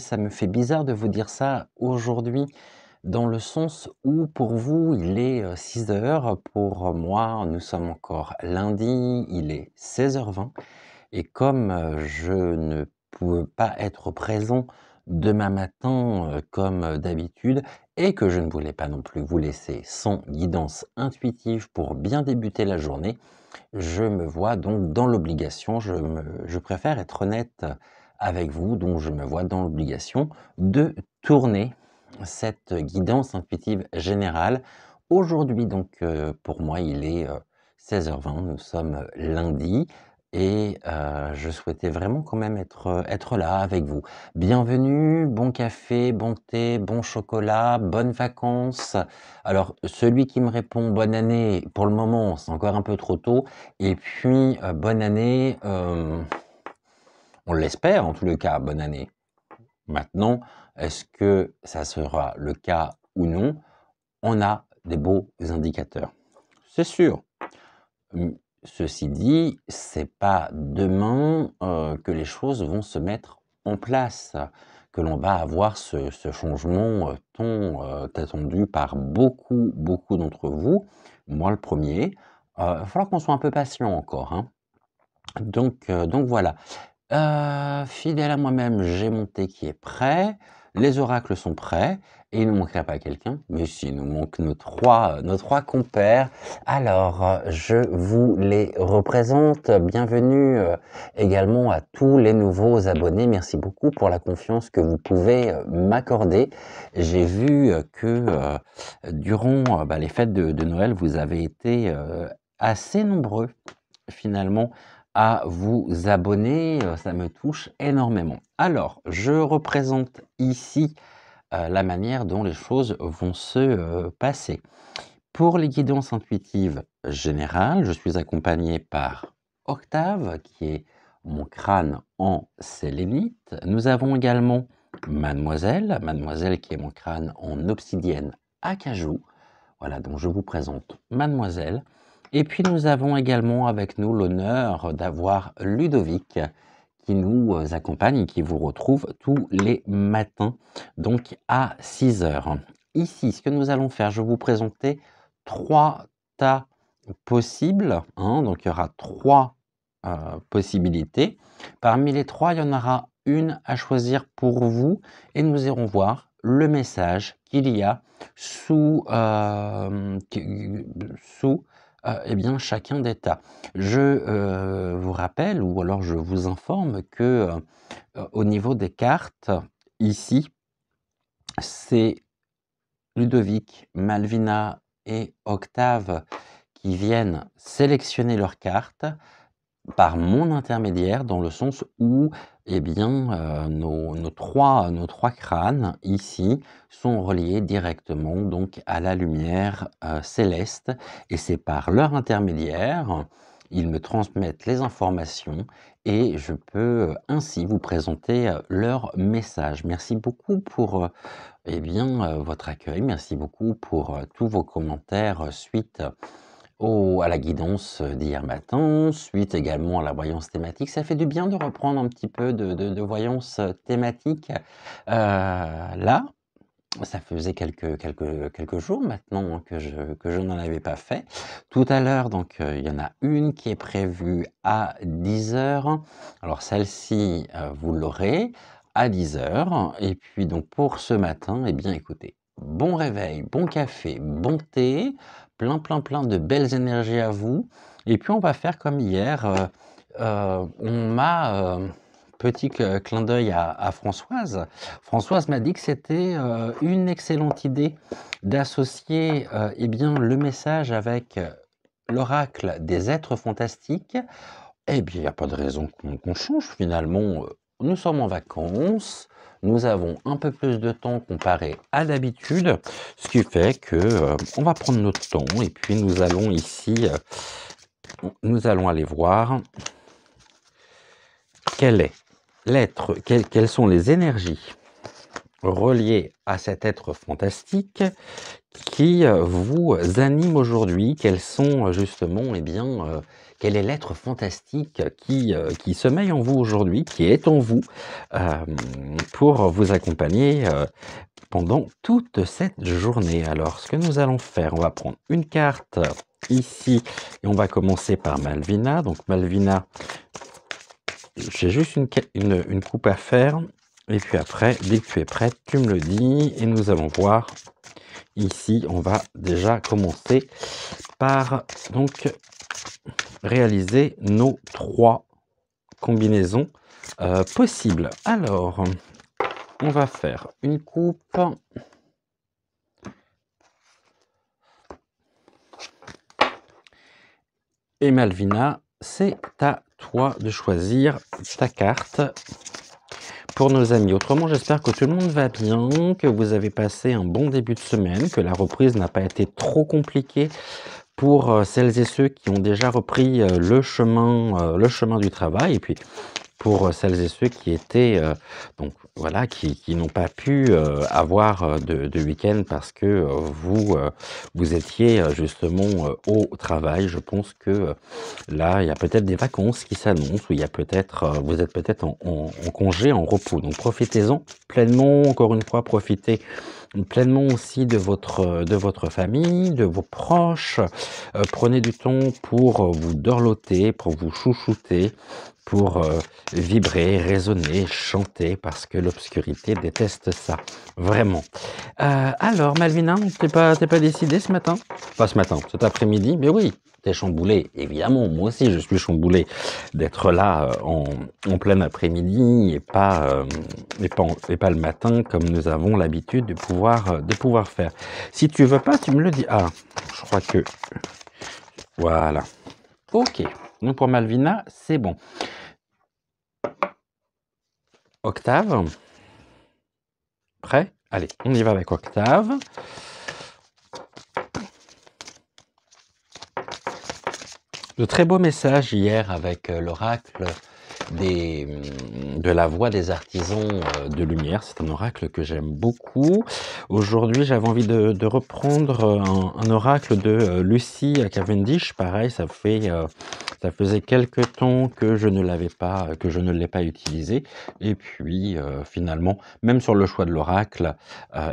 ça me fait bizarre de vous dire ça aujourd'hui, dans le sens où pour vous, il est 6 heures, pour moi, nous sommes encore lundi, il est 16h20 et comme je ne peux pas être présent demain matin comme d'habitude et que je ne voulais pas non plus vous laisser sans guidance intuitive pour bien débuter la journée, je me vois donc dans l'obligation, je préfère être honnête avec vous, donc je me vois dans l'obligation de tourner cette guidance intuitive générale. Aujourd'hui donc pour moi il est 16h20, nous sommes lundi et je souhaitais vraiment quand même être là avec vous. Bienvenue, bon café, bon thé, bon chocolat, bonnes vacances. Alors celui qui me répond bonne année, pour le moment c'est encore un peu trop tôt et puis bonne année, on l'espère en tous les cas, bonne année. Maintenant, est-ce que ça sera le cas ou non? On a des beaux indicateurs. C'est sûr. Ceci dit, c'est pas demain que les choses vont se mettre en place, que l'on va avoir ce changement tant attendu par beaucoup d'entre vous, moi le premier. Il va falloir qu'on soit un peu patient encore, hein. Donc voilà. Fidèle à moi-même, j'ai mon thé qui est prêt, les oracles sont prêts et il ne manquerait pas quelqu'un, mais si, il nous manque nos trois compères. Alors, je vous les représente. Bienvenue également à tous les nouveaux abonnés. Merci beaucoup pour la confiance que vous pouvez m'accorder. J'ai vu que durant les fêtes de Noël, vous avez été assez nombreux finalement à vous abonner, ça me touche énormément. Alors, je représente ici la manière dont les choses vont se passer. Pour les guidances intuitives générales, je suis accompagné par Octave, qui est mon crâne en sélénite. Nous avons également Mademoiselle qui est mon crâne en obsidienne acajou. Voilà, donc je vous présente Mademoiselle. Et puis nous avons également avec nous l'honneur d'avoir Ludovic qui nous accompagne et qui vous retrouve tous les matins, donc à 6 heures. Ici, ce que nous allons faire, je vais vous présenter 3 tas possibles, hein, donc il y aura 3 possibilités. Parmi les 3, il y en aura une à choisir pour vous et nous irons voir le message qu'il y a sous eh bien, chacun des tas. Je vous rappelle ou alors je vous informe que au niveau des cartes, ici, c'est Ludovic, Malvina et Octave qui viennent sélectionner leurs cartes par mon intermédiaire, dans le sens où eh bien, nos trois crânes ici sont reliés directement donc à la lumière céleste et c'est par leur intermédiaire, ils me transmettent les informations et je peux ainsi vous présenter leur message. Merci beaucoup pour eh bien, votre accueil, merci beaucoup pour tous vos commentaires suite à la guidance d'hier matin, suite également à la voyance thématique. Ça fait du bien de reprendre un petit peu de voyance thématique. Là, ça faisait quelques jours maintenant que je n'en avais pas fait. Tout à l'heure, donc, il y en a une qui est prévue à 10 heures. Alors celle-ci, vous l'aurez à 10 heures. Et puis donc pour ce matin, eh bien écoutez, bon réveil, bon café, bon thé, plein de belles énergies à vous. Et puis on va faire comme hier, on m'a petit clin d'œil à Françoise. Françoise m'a dit que c'était une excellente idée d'associer eh bien, le message avec l'oracle des êtres fantastiques. Eh bien, il n'y a pas de raison qu'on change finalement. Nous sommes en vacances, nous avons un peu plus de temps comparé à d'habitude, ce qui fait que on va prendre notre temps et puis nous allons ici, nous allons aller voir quel est l'être, quelles sont les énergies relié à cet être fantastique qui vous anime aujourd'hui. Quels sont justement, eh bien, quel est l'être fantastique qui sommeille en vous aujourd'hui, qui est en vous, pour vous accompagner pendant toute cette journée. Alors, ce que nous allons faire, on va prendre une carte ici et on va commencer par Malvina. Donc Malvina, j'ai juste une coupe à faire et puis après, dès que tu es prête, tu me le dis et nous allons voir. Ici, on va déjà commencer par donc réaliser nos 3 combinaisons possibles. Alors, on va faire une coupe. Et Malvina, c'est à toi de choisir ta carte pour nos amis. Autrement, j'espère que tout le monde va bien, que vous avez passé un bon début de semaine, que la reprise n'a pas été trop compliquée pour celles et ceux qui ont déjà repris le chemin du travail. Et puis, pour celles et ceux qui étaient donc voilà, qui n'ont pas pu avoir de week-end parce que vous étiez justement au travail. Je pense que là, il y a peut-être des vacances qui s'annoncent, ou il y a peut-être, vous êtes peut-être en congé, en repos. Donc profitez-en pleinement, encore une fois, profitez pleinement aussi de votre famille, de vos proches. Prenez du temps pour vous dorloter, pour vous chouchouter, pour vibrer, résonner, chanter, parce que l'obscurité déteste ça, vraiment. Alors, Malvina, t'es pas décidé ce matin? Pas ce matin, cet après-midi, mais oui, t'es chamboulé, évidemment, moi aussi je suis chamboulé d'être là en plein après-midi et pas le matin comme nous avons l'habitude de pouvoir faire. Si tu veux pas, tu me le dis. Ah, je crois que... Voilà. Ok, donc pour Malvina, c'est bon. Octave. Prêt? Allez, on y va avec Octave. De très beaux messages hier avec l'oracle de la voix des artisans de lumière. C'est un oracle que j'aime beaucoup. Aujourd'hui, j'avais envie de reprendre un oracle de Lucy Cavendish. Pareil, ça faisait quelques temps que je ne l'ai pas utilisé. Et puis, finalement, même sur le choix de l'oracle,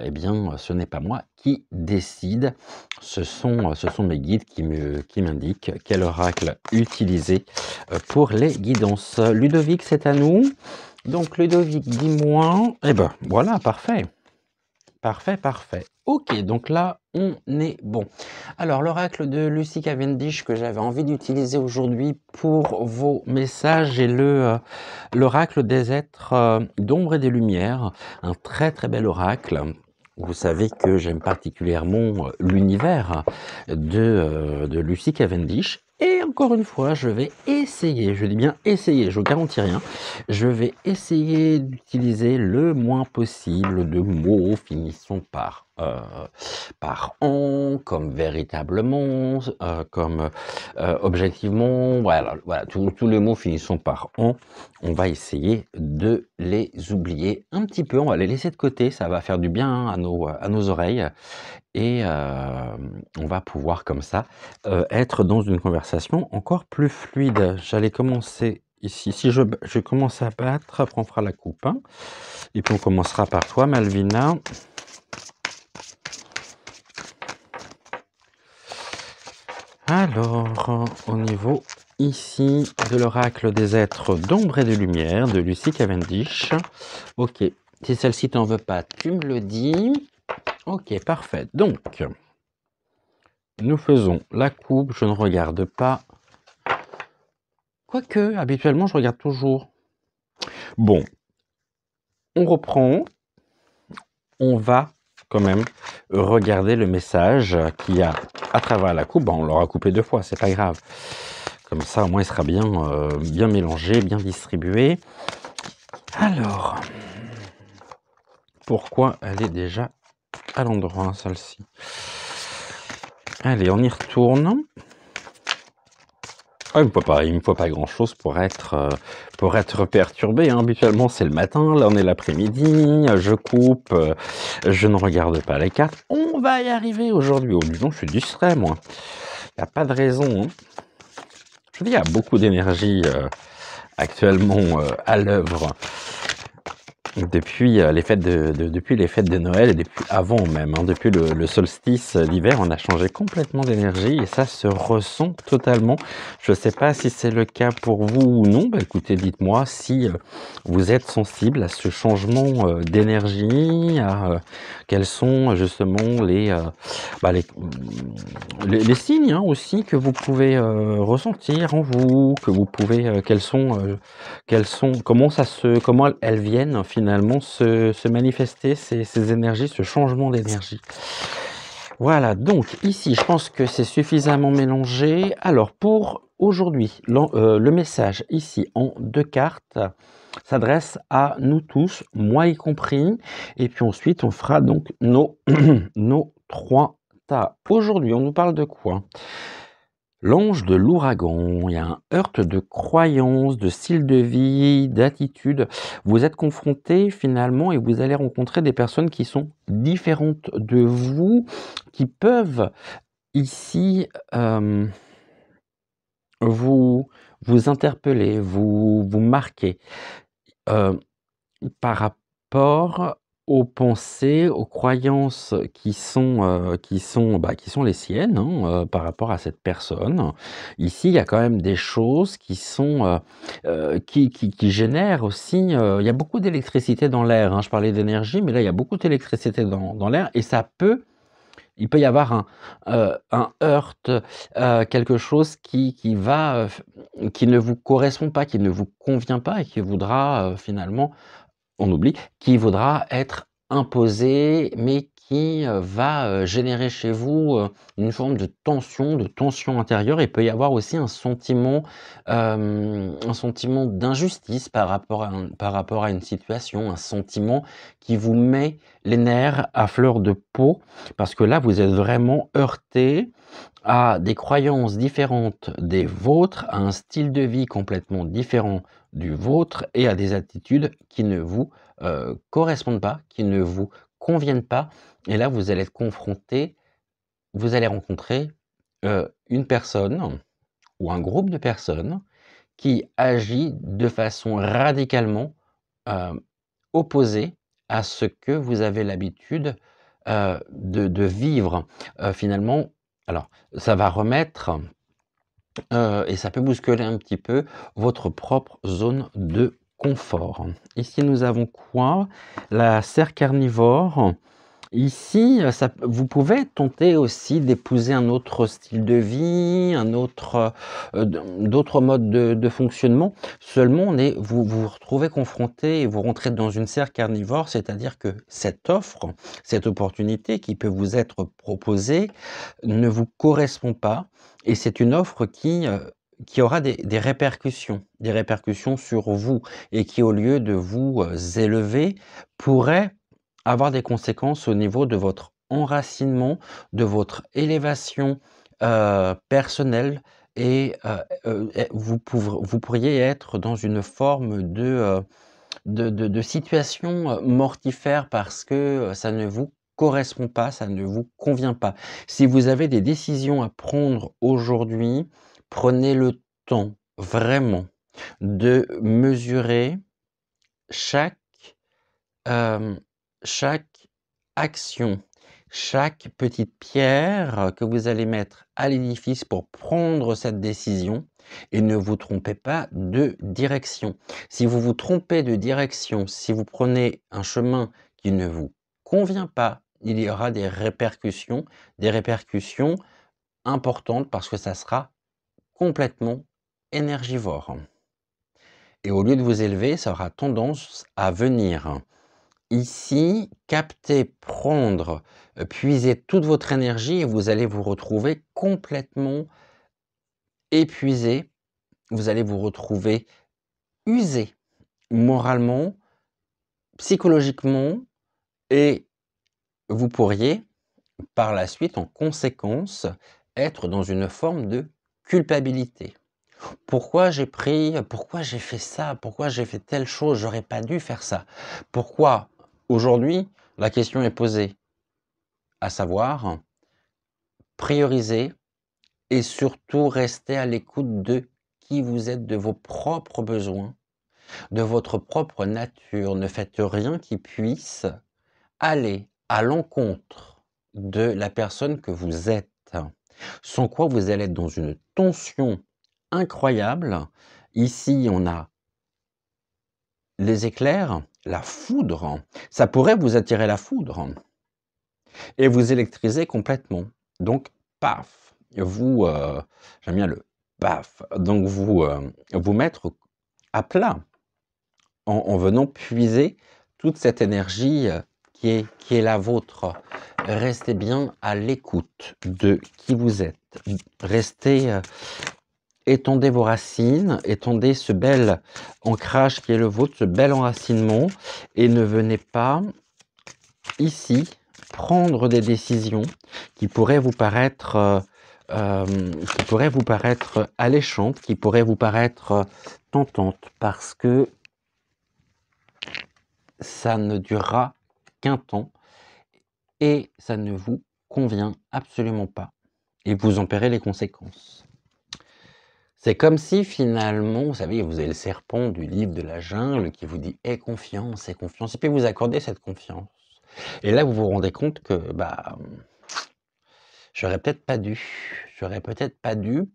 eh bien, ce n'est pas moi qui décide. Ce sont mes guides qui m'indiquent quel oracle utiliser pour les guidances. Ludovic, c'est à nous. Donc, Ludovic, dis-moi. Eh ben, voilà, parfait. Parfait, parfait. Ok, donc là, on est bon. Alors, l'oracle de Lucy Cavendish que j'avais envie d'utiliser aujourd'hui pour vos messages est l'oracle des êtres d'ombre et des lumières. Un très très bel oracle. Vous savez que j'aime particulièrement l'univers de Lucy Cavendish. Et encore une fois, je vais essayer, je dis bien essayer, je ne garantis rien, je vais essayer d'utiliser le moins possible de mots finissant par en, comme véritablement, comme objectivement, voilà, tous les mots finissant par en, on va essayer de les oublier un petit peu, on va les laisser de côté, ça va faire du bien à nos oreilles. Et on va pouvoir comme ça être dans une conversation encore plus fluide. J'allais commencer ici. Si je commence à battre, après on fera la coupe. Hein. Et puis on commencera par toi, Malvina. Alors, au niveau ici de l'oracle des êtres d'ombre et de lumière de Lucy Cavendish. Ok, si celle-ci t'en veut pas, tu me le dis. Ok, parfait. Donc, nous faisons la coupe, je ne regarde pas. Quoique, habituellement, je regarde toujours. Bon, on reprend. On va quand même regarder le message qu'il y a à travers la coupe. Bon, on l'aura coupé 2 fois, c'est pas grave. Comme ça, au moins, il sera bien, bien mélangé, bien distribué. Alors, pourquoi elle est déjà à l'endroit, celle-ci? Allez, on y retourne. Ah, il me faut pas grand-chose pour être perturbé, hein. Habituellement, c'est le matin, là, on est l'après-midi, je coupe, je ne regarde pas les cartes. On va y arriver aujourd'hui. Oh, dis donc, je suis distrait, moi. Il y a pas de raison, hein. Je veux dire, il y a beaucoup d'énergie, actuellement, à l'œuvre. Depuis depuis les fêtes de Noël et depuis avant même, hein, depuis le solstice d'hiver, on a changé complètement d'énergie et ça se ressent totalement. Je ne sais pas si c'est le cas pour vous ou non. Bah, écoutez, dites-moi si vous êtes sensible à ce changement d'énergie, quels sont justement bah, les signes, hein, aussi que vous pouvez ressentir en vous, que vous pouvez, comment elles viennent finalement se manifester, ces énergies, ce changement d'énergie. Voilà, donc ici, je pense que c'est suffisamment mélangé. Alors, pour aujourd'hui, le message ici en 2 cartes s'adresse à nous tous, moi y compris. Et puis ensuite, on fera donc nos, nos 3 tas. Aujourd'hui, on nous parle de quoi? L'ange de l'ouragan, il y a un heurt de croyances, de style de vie, d'attitude. Vous êtes confronté finalement et vous allez rencontrer des personnes qui sont différentes de vous, qui peuvent ici vous, vous interpeller, vous marquer. Euh, Par rapport aux pensées, aux croyances qui sont les siennes, hein, par rapport à cette personne. Ici, il y a quand même des choses qui sont, qui génèrent aussi, il y a beaucoup d'électricité dans l'air, hein. Je parlais d'énergie, mais là, il y a beaucoup d'électricité dans l'air et il peut y avoir un heurt, quelque chose qui ne vous correspond pas, qui ne vous convient pas et qui voudra, finalement on oublie, qui voudra être imposé, mais qui va générer chez vous une forme de tension intérieure. Il peut y avoir aussi un sentiment d'injustice par rapport à une situation, un sentiment qui vous met les nerfs à fleur de peau, parce que là, vous êtes vraiment heurté à des croyances différentes des vôtres, à un style de vie complètement différent du vôtre et à des attitudes qui ne vous correspondent pas, qui ne vous conviennent pas. Et là, vous allez être confronté, vous allez rencontrer une personne ou un groupe de personnes qui agit de façon radicalement euh, opposée à ce que vous avez l'habitude de vivre. Finalement, alors, ça va remettre et ça peut bousculer un petit peu votre propre zone de confort. Ici, nous avons quoi? La serre carnivore. Ici, vous pouvez tenter aussi d'épouser un autre style de vie, d'autres modes de fonctionnement. Seulement, vous vous retrouvez confronté et vous rentrez dans une serre carnivore, c'est-à-dire que cette offre, cette opportunité qui peut vous être proposée ne vous correspond pas et c'est une offre qui aura des répercussions sur vous et qui, au lieu de vous élever, pourrait avoir des conséquences au niveau de votre enracinement, de votre élévation personnelle et vous pourriez être dans une forme de situation mortifère parce que ça ne vous correspond pas, ça ne vous convient pas. Si vous avez des décisions à prendre aujourd'hui, prenez le temps vraiment de mesurer chaque, euh, chaque action, chaque petite pierre que vous allez mettre à l'édifice pour prendre cette décision et ne vous trompez pas de direction. Si vous vous trompez de direction, si vous prenez un chemin qui ne vous convient pas, il y aura des répercussions importantes parce que ça sera complètement énergivore. Et au lieu de vous élever, ça aura tendance à venir ici, capter, prendre, puiser toute votre énergie et vous allez vous retrouver complètement épuisé. Vous allez vous retrouver usé moralement, psychologiquement et vous pourriez, par la suite, en conséquence, être dans une forme de culpabilité. Pourquoi j'ai pris, pourquoi j'ai fait ça, pourquoi j'ai fait telle chose, j'aurais pas dû faire ça. Pourquoi? Aujourd'hui, la question est posée, à savoir, prioriser et surtout rester à l'écoute de qui vous êtes, de vos propres besoins, de votre propre nature. Ne faites rien qui puisse aller à l'encontre de la personne que vous êtes. Sans quoi vous allez être dans une tension incroyable. Ici, on a les éclairs, la foudre. Ça pourrait vous attirer la foudre et vous électriser complètement. Donc, paf, vous, j'aime bien le paf, donc vous mettre à plat en venant puiser toute cette énergie qui est la vôtre. Restez bien à l'écoute de qui vous êtes. Restez, étendez vos racines, étendez ce bel ancrage qui est le vôtre, ce bel enracinement, et ne venez pas ici prendre des décisions qui pourraient vous paraître, alléchantes, qui pourraient vous paraître tentantes, parce que ça ne durera qu'un temps et ça ne vous convient absolument pas. Et vous en paierez les conséquences. C'est comme si finalement, vous savez, vous avez le serpent du livre de la jungle qui vous dit « aie confiance, et puis vous accordez cette confiance. Et là, vous vous rendez compte que j'aurais peut-être pas dû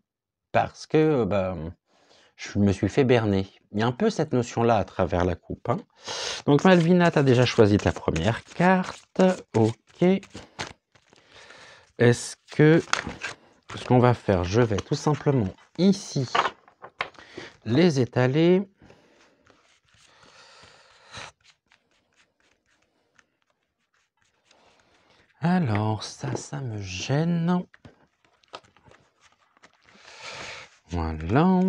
parce que je me suis fait berner. Il y a un peu cette notion-là à travers la coupe. Hein. Donc Malvina, tu as déjà choisi ta première carte. Ok. Est-ce que ce qu'on va faire, je vais tout simplement ici les étaler. Alors, ça me gêne. Voilà.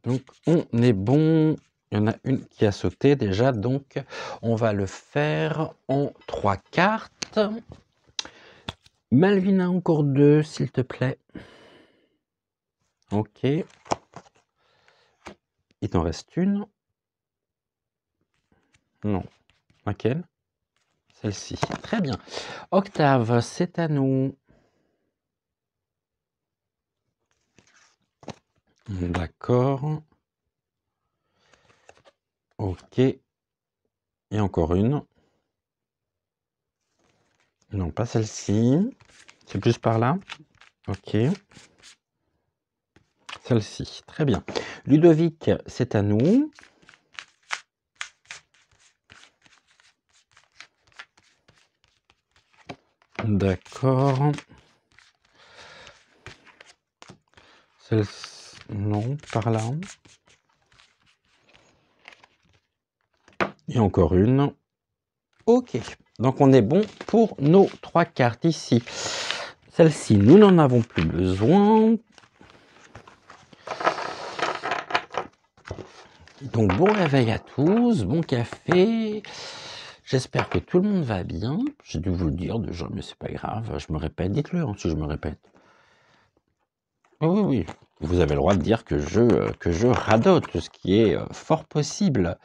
Donc, on est bon. Il y en a une qui a sauté déjà, donc on va le faire en 3 cartes. Malvina, encore 2, s'il te plaît. Ok. Il t'en reste une. Non. Laquelle? Celle-ci. Très bien. Octave, c'est à nous. D'accord. Ok. Et encore une. Non, pas celle-ci. C'est plus par là. Ok. Celle-ci. Très bien. Ludovic, c'est à nous. D'accord. Celle-ci. Non, par là. Et encore une. Ok. Donc on est bon pour nos 3 cartes ici. Celle-ci, nous n'en avons plus besoin. Donc bon réveil à tous, bon café. J'espère que tout le monde va bien. J'ai dû vous le dire déjà, mais c'est pas grave. Je me répète, dites-le hein, si je me répète. Oui, oui, vous avez le droit de dire que je radote, ce qui est fort possible.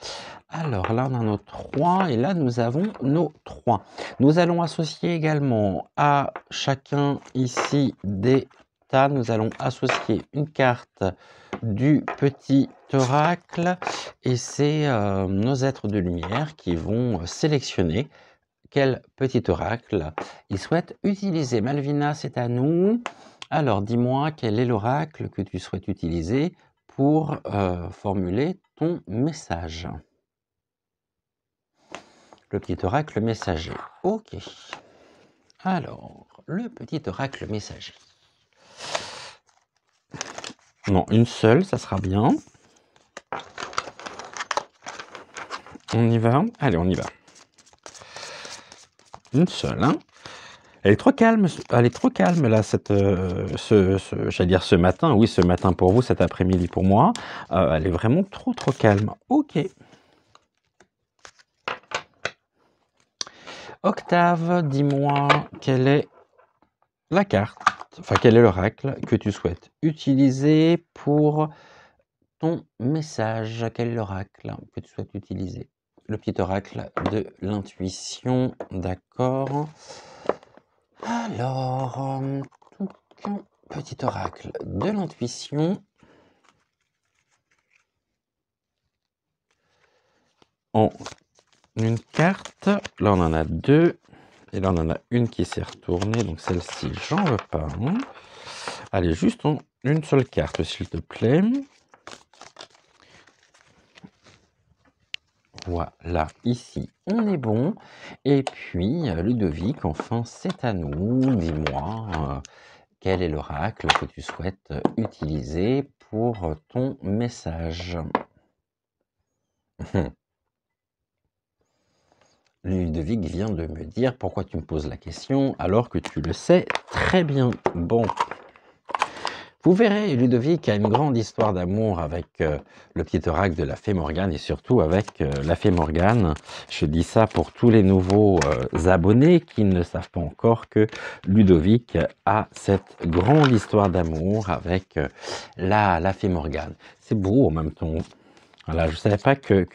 Alors là, on a nos 3 et là, nous avons nos 3. Nous allons associer également à chacun ici des tas. Nous allons associer une carte du petit oracle et c'est nos êtres de lumière qui vont sélectionner quel petit oracle ils souhaitent utiliser. Malvina, c'est à nous. Alors, dis-moi quel est l'oracle que tu souhaites utiliser pour formuler ton message. Le petit oracle messager. Ok. Alors, le petit oracle messager. Non, une seule, ça sera bien. On y va? Allez, on y va. Une seule, hein. Elle est trop calme là, j'allais dire ce matin, oui, ce matin pour vous, cet après-midi pour moi. Elle est vraiment trop calme. Ok. Octave, dis-moi quelle est la carte, enfin quel est l'oracle que tu souhaites utiliser pour ton message. Quel est l'oracle que tu souhaites utiliser? Le petit oracle de l'intuition, d'accord. Alors, petit oracle de l'intuition. En une carte, là on en a deux, et là on en a une qui s'est retournée, donc celle-ci j'en veux pas. Hein. Allez, juste en une seule carte s'il te plaît. Voilà, ici on est bon. Et puis Ludovic, enfin c'est à nous. Dis-moi, quel est l'oracle que tu souhaites utiliser pour ton message? Ludovic vient de me dire pourquoi tu me poses la question alors que tu le sais très bien. Bon. Vous verrez, Ludovic a une grande histoire d'amour avec le petit oracle de la fée Morgane et surtout avec la fée Morgane. Je dis ça pour tous les nouveaux abonnés qui ne savent pas encore que Ludovic a cette grande histoire d'amour avec la fée Morgane. C'est beau en même temps. Voilà, je ne savais pas que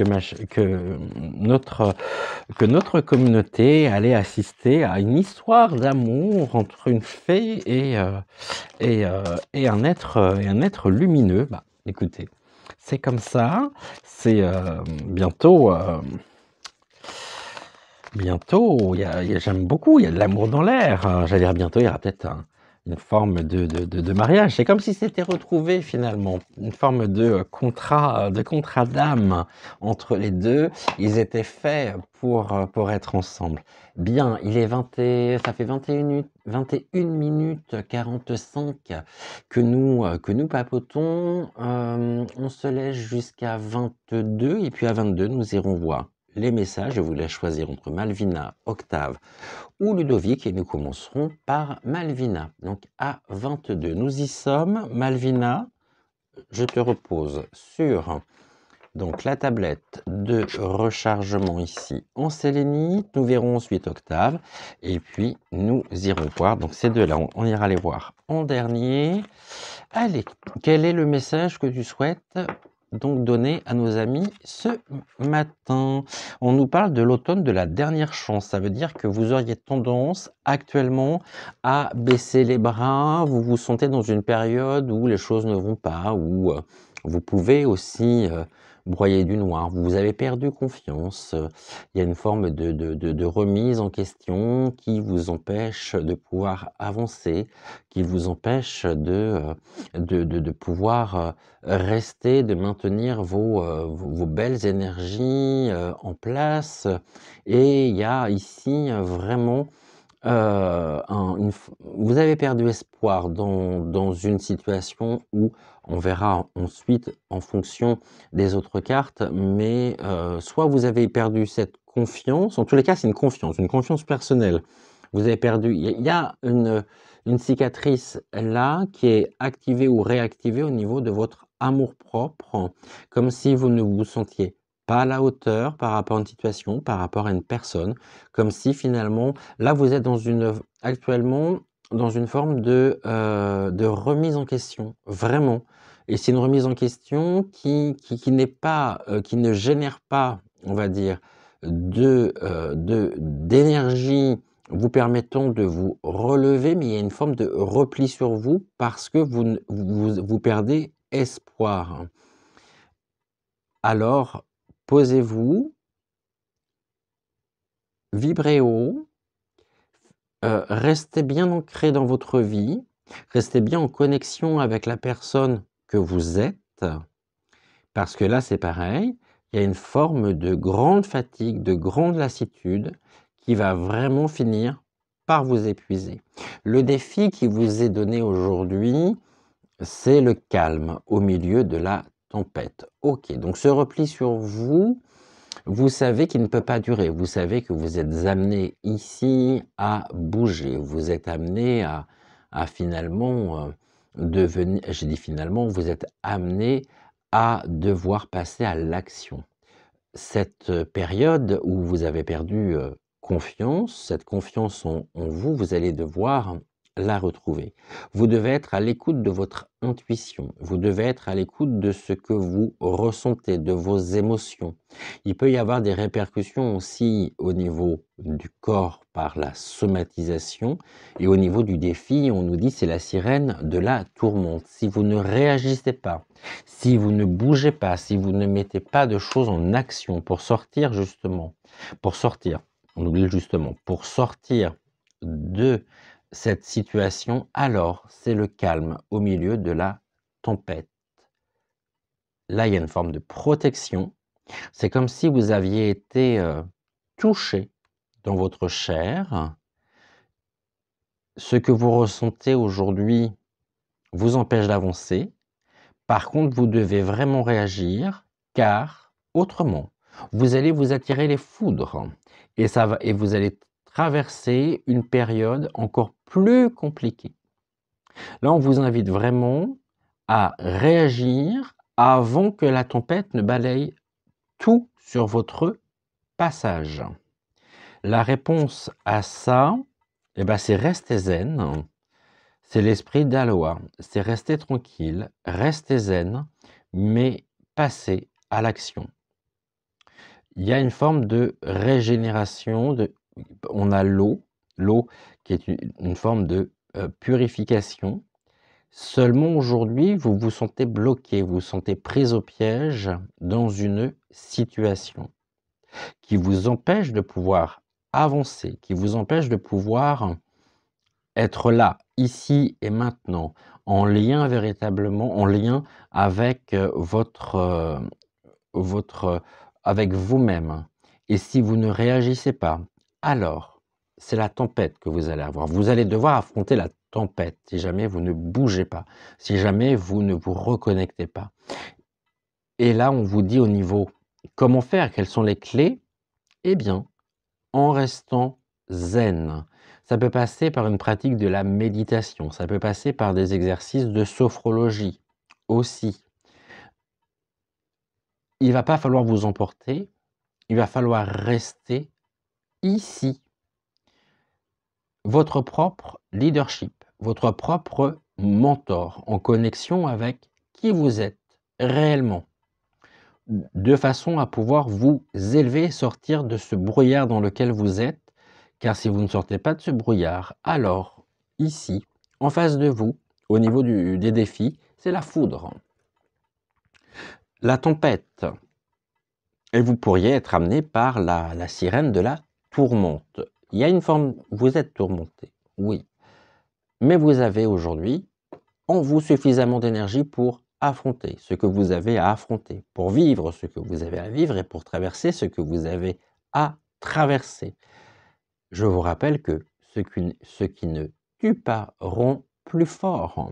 notre communauté allait assister à une histoire d'amour entre une fée et un être lumineux. Bah, écoutez, c'est comme ça. C'est bientôt. Bientôt, j'aime beaucoup. Il y a de l'amour dans l'air. J'allais dire bientôt, il y aura peut-être une forme de mariage. C'est comme si c'était retrouvé finalement, une forme de contrat d'âme entre les deux. Ils étaient faits pour être ensemble. Bien, il est ça fait 21 minutes 45 que nous papotons. On se laisse jusqu'à 22 et puis à 22, nous irons voir les messages. Je vous laisse choisir entre Malvina, Octave ou Ludovic et nous commencerons par Malvina. Donc à 22, nous y sommes. Malvina, je te repose sur donc la tablette de rechargement ici en sélénite. Nous verrons ensuite Octave et puis nous irons voir. Donc ces deux-là, on ira les voir en dernier. Allez, quel est le message que tu souhaites donc donner à nos amis ce matin? On nous parle de l'automne de la dernière chance. Ça veut dire que vous auriez tendance actuellement à baisser les bras. Vous vous sentez dans une période où les choses ne vont pas, où vous pouvez aussi broyer du noir. Vous avez perdu confiance. Il y a une forme de remise en question qui vous empêche de pouvoir avancer, qui vous empêche de pouvoir rester, de maintenir vos belles énergies en place. Et il y a ici vraiment vous avez perdu espoir dans une situation où on verra ensuite en fonction des autres cartes, mais soit vous avez perdu cette confiance, en tous les cas c'est une confiance personnelle. Vous avez perdu, il y a une cicatrice là qui est activée ou réactivée au niveau de votre amour-propre, comme si vous ne vous sentiez pas à la hauteur par rapport à une situation, par rapport à une personne, comme si finalement, là vous êtes actuellement dans une forme de remise en question, vraiment. Et c'est une remise en question qui n'est pas, qui ne génère pas, on va dire, d'énergie vous permettant de vous relever, mais il y a une forme de repli sur vous parce que vous perdez espoir. Alors, posez-vous, vibrez haut, restez bien ancré dans votre vie, restez bien en connexion avec la personne que vous êtes, parce que là c'est pareil, il y a une forme de grande fatigue, de grande lassitude qui va vraiment finir par vous épuiser. Le défi qui vous est donné aujourd'hui, c'est le calme au milieu de la tempête. Ok, donc ce repli sur vous, vous savez qu'il ne peut pas durer. Vous savez que vous êtes amené ici à bouger. Vous êtes amené à finalement devenir, j'ai dit finalement, vous êtes amené à devoir passer à l'action. Cette période où vous avez perdu confiance. Cette confiance en vous, vous allez devoir la retrouver. Vous devez être à l'écoute de votre intuition. Vous devez être à l'écoute de ce que vous ressentez, de vos émotions. Il peut y avoir des répercussions aussi au niveau du corps par la somatisation et au niveau du défi, on nous dit c'est la sirène de la tourmente. Si vous ne réagissez pas, si vous ne bougez pas, si vous ne mettez pas de choses en action pour sortir justement, on oublie justement, pour sortir de cette situation, alors c'est le calme au milieu de la tempête. Là, il y a une forme de protection. C'est comme si vous aviez été touché dans votre chair. Ce que vous ressentez aujourd'hui vous empêche d'avancer. Par contre, vous devez vraiment réagir, car autrement, vous allez vous attirer les foudres et vous allez traverser une période encore plus compliquée. Là, on vous invite vraiment à réagir avant que la tempête ne balaye tout sur votre passage. La réponse à ça, c'est rester zen. C'est l'esprit d'Aloha, c'est rester tranquille, rester zen, mais passer à l'action. Il y a une forme de régénération, on a l'eau qui est une forme de purification. Seulement aujourd'hui, vous vous sentez bloqué, vous vous sentez pris au piège dans une situation qui vous empêche de pouvoir avancer, qui vous empêche de pouvoir être là, ici et maintenant, en lien véritablement, en lien avec avec vous-même. Et si vous ne réagissez pas, alors c'est la tempête que vous allez avoir. Vous allez devoir affronter la tempête si jamais vous ne bougez pas, si jamais vous ne vous reconnectez pas. Et là, on vous dit au niveau comment faire, quelles sont les clés? Eh bien, en restant zen. Ça peut passer par une pratique de la méditation, ça peut passer par des exercices de sophrologie aussi. Il ne va pas falloir vous emporter, il va falloir rester ici. Votre propre leadership, votre propre mentor, en connexion avec qui vous êtes réellement, de façon à pouvoir vous élever, sortir de ce brouillard dans lequel vous êtes. Car si vous ne sortez pas de ce brouillard, alors, ici, en face de vous, au niveau des défis, c'est la foudre. La tempête. Et vous pourriez être amené par la sirène de la tourmente. Il y a une forme, vous êtes tourmenté, oui. Mais vous avez aujourd'hui en vous suffisamment d'énergie pour affronter ce que vous avez à affronter, pour vivre ce que vous avez à vivre et pour traverser ce que vous avez à traverser. Je vous rappelle que ce qui ne tue pas rend plus fort.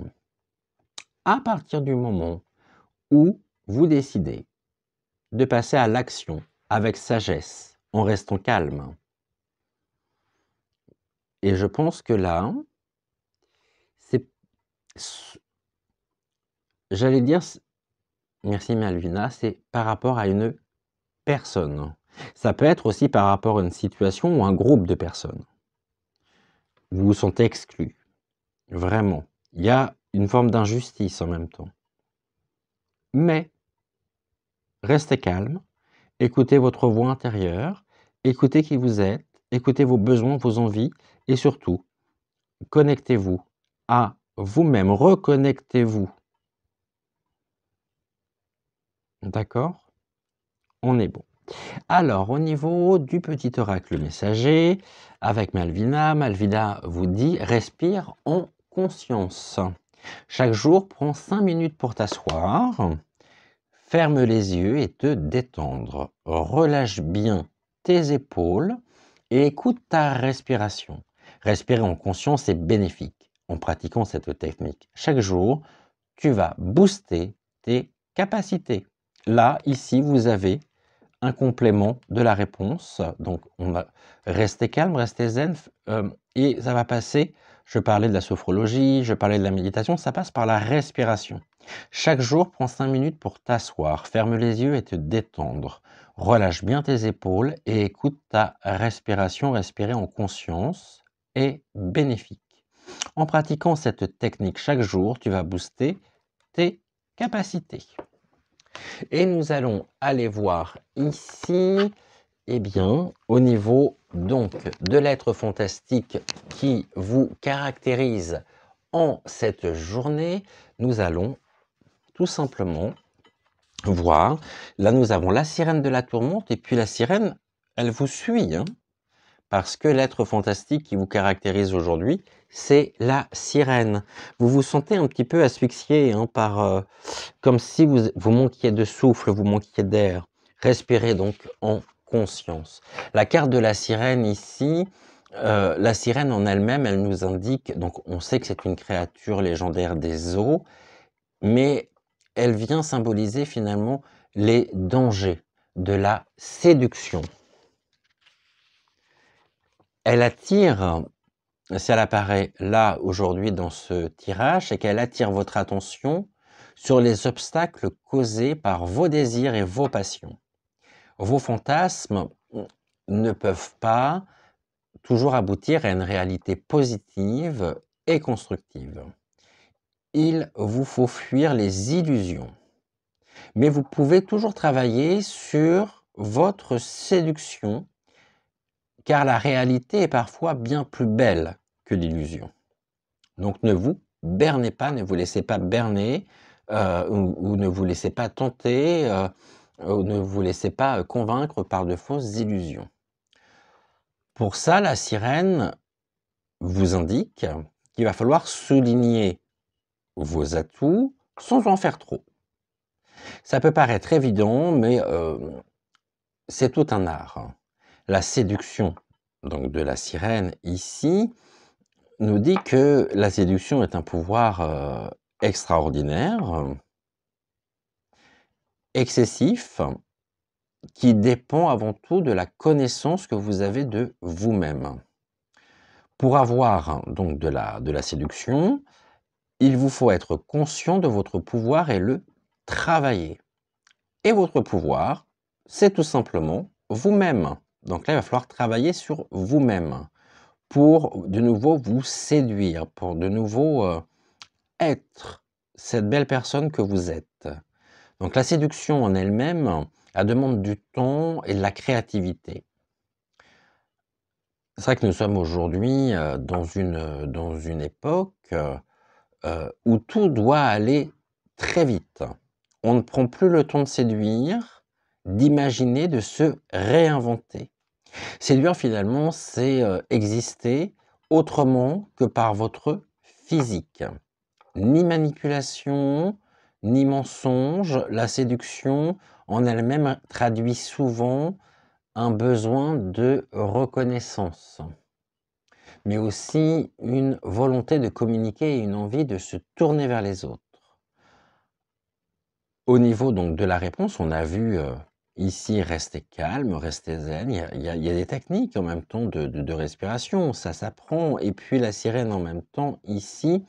À partir du moment où vous décidez de passer à l'action avec sagesse, en restant calme. Et je pense que là, j'allais dire, merci Malvina, c'est par rapport à une personne. Ça peut être aussi par rapport à une situation ou un groupe de personnes. Vous vous sentez exclu. Vraiment. Il y a une forme d'injustice en même temps. Mais, restez calme, écoutez votre voix intérieure, écoutez qui vous êtes, écoutez vos besoins, vos envies, et surtout, connectez-vous à vous-même, reconnectez-vous. D'accord? On est bon. Alors, au niveau du petit oracle messager, avec Malvina, Malvina vous dit « Respire en conscience ». Chaque jour, prends 5 minutes pour t'asseoir, ferme les yeux et te détendre. Relâche bien tes épaules et écoute ta respiration. Respirer en conscience est bénéfique. En pratiquant cette technique chaque jour, tu vas booster tes capacités. Là, ici, vous avez un complément de la réponse. Donc, on va rester calme, rester zen, et ça va passer. Je parlais de la sophrologie, je parlais de la méditation, ça passe par la respiration. Chaque jour, prends 5 minutes pour t'asseoir, ferme les yeux et te détendre. Relâche bien tes épaules et écoute ta respiration. Respirer en conscience est bénéfique. En pratiquant cette technique chaque jour, tu vas booster tes capacités. Et nous allons aller voir ici, eh bien, au niveau donc de l'être fantastique qui vous caractérise en cette journée, nous allons tout simplement voir. Là, nous avons la sirène de la tourmente et puis la sirène, elle vous suit, hein, parce que l'être fantastique qui vous caractérise aujourd'hui, c'est la sirène. Vous vous sentez un petit peu asphyxié, hein, comme si vous manquiez de souffle, vous manquiez d'air. Respirez donc en conscience. La carte de la sirène ici, la sirène en elle-même, elle nous indique, donc on sait que c'est une créature légendaire des eaux, mais elle vient symboliser finalement les dangers de la séduction. Elle attire, si elle apparaît là aujourd'hui dans ce tirage, c'est qu'elle attire votre attention sur les obstacles causés par vos désirs et vos passions. Vos fantasmes ne peuvent pas toujours aboutir à une réalité positive et constructive. Il vous faut fuir les illusions. Mais vous pouvez toujours travailler sur votre séduction, car la réalité est parfois bien plus belle que l'illusion. Donc ne vous bernez pas, ne vous laissez pas berner, ou ne vous laissez pas tenter, ou ne vous laissez pas convaincre par de fausses illusions. Pour ça, la sirène vous indique qu'il va falloir souligner vos atouts sans en faire trop. Ça peut paraître évident, mais c'est tout un art. La séduction donc de la sirène ici nous dit que la séduction est un pouvoir extraordinaire, excessif, qui dépend avant tout de la connaissance que vous avez de vous-même. Pour avoir donc de la séduction, il vous faut être conscient de votre pouvoir et le travailler. Et votre pouvoir, c'est tout simplement vous-même. Donc là, il va falloir travailler sur vous-même pour de nouveau vous séduire, pour de nouveau être cette belle personne que vous êtes. Donc la séduction en elle-même, elle demande du temps et de la créativité. C'est vrai que nous sommes aujourd'hui dans une époque où tout doit aller très vite. On ne prend plus le temps de séduire, d'imaginer, de se réinventer. Séduire finalement, c'est exister autrement que par votre physique. Ni manipulation, ni mensonge. La séduction en elle-même traduit souvent un besoin de reconnaissance, mais aussi une volonté de communiquer et une envie de se tourner vers les autres. Au niveau donc de la réponse, on a vu ici rester calme, rester zen. Il y a des techniques en même temps de respiration, ça s'apprend. Et puis la sirène en même temps ici,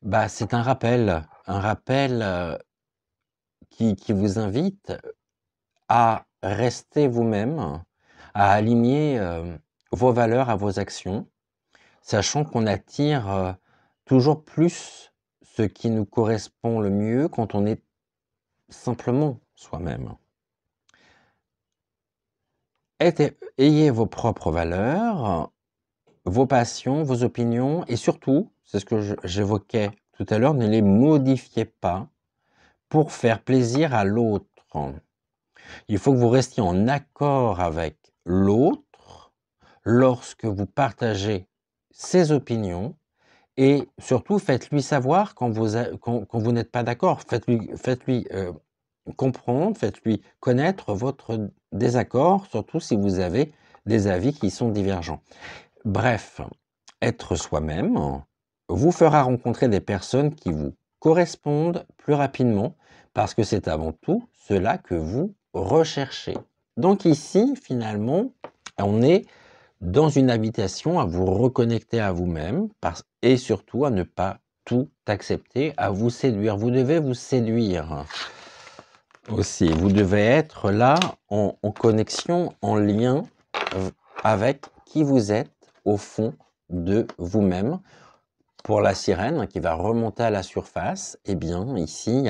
bah, c'est un rappel qui vous invite à rester vous-même, à aligner vos valeurs à vos actions, sachant qu'on attire toujours plus ce qui nous correspond le mieux quand on est simplement soi-même. Ayez vos propres valeurs, vos passions, vos opinions, et surtout, c'est ce que j'évoquais tout à l'heure, ne les modifiez pas pour faire plaisir à l'autre. Il faut que vous restiez en accord avec l'autre lorsque vous partagez ses opinions, et surtout faites-lui savoir quand vous n'êtes pas d'accord. Faites-lui comprendre, faites-lui connaître votre désaccord, surtout si vous avez des avis qui sont divergents. Bref, être soi-même vous fera rencontrer des personnes qui vous correspondent plus rapidement, parce que c'est avant tout cela que vous recherchez. Donc ici, finalement, on est dans une invitation à vous reconnecter à vous-même et surtout à ne pas tout accepter, à vous séduire. Vous devez vous séduire aussi. Vous devez être là en connexion, en lien avec qui vous êtes au fond de vous-même. Pour la sirène qui va remonter à la surface, eh bien ici,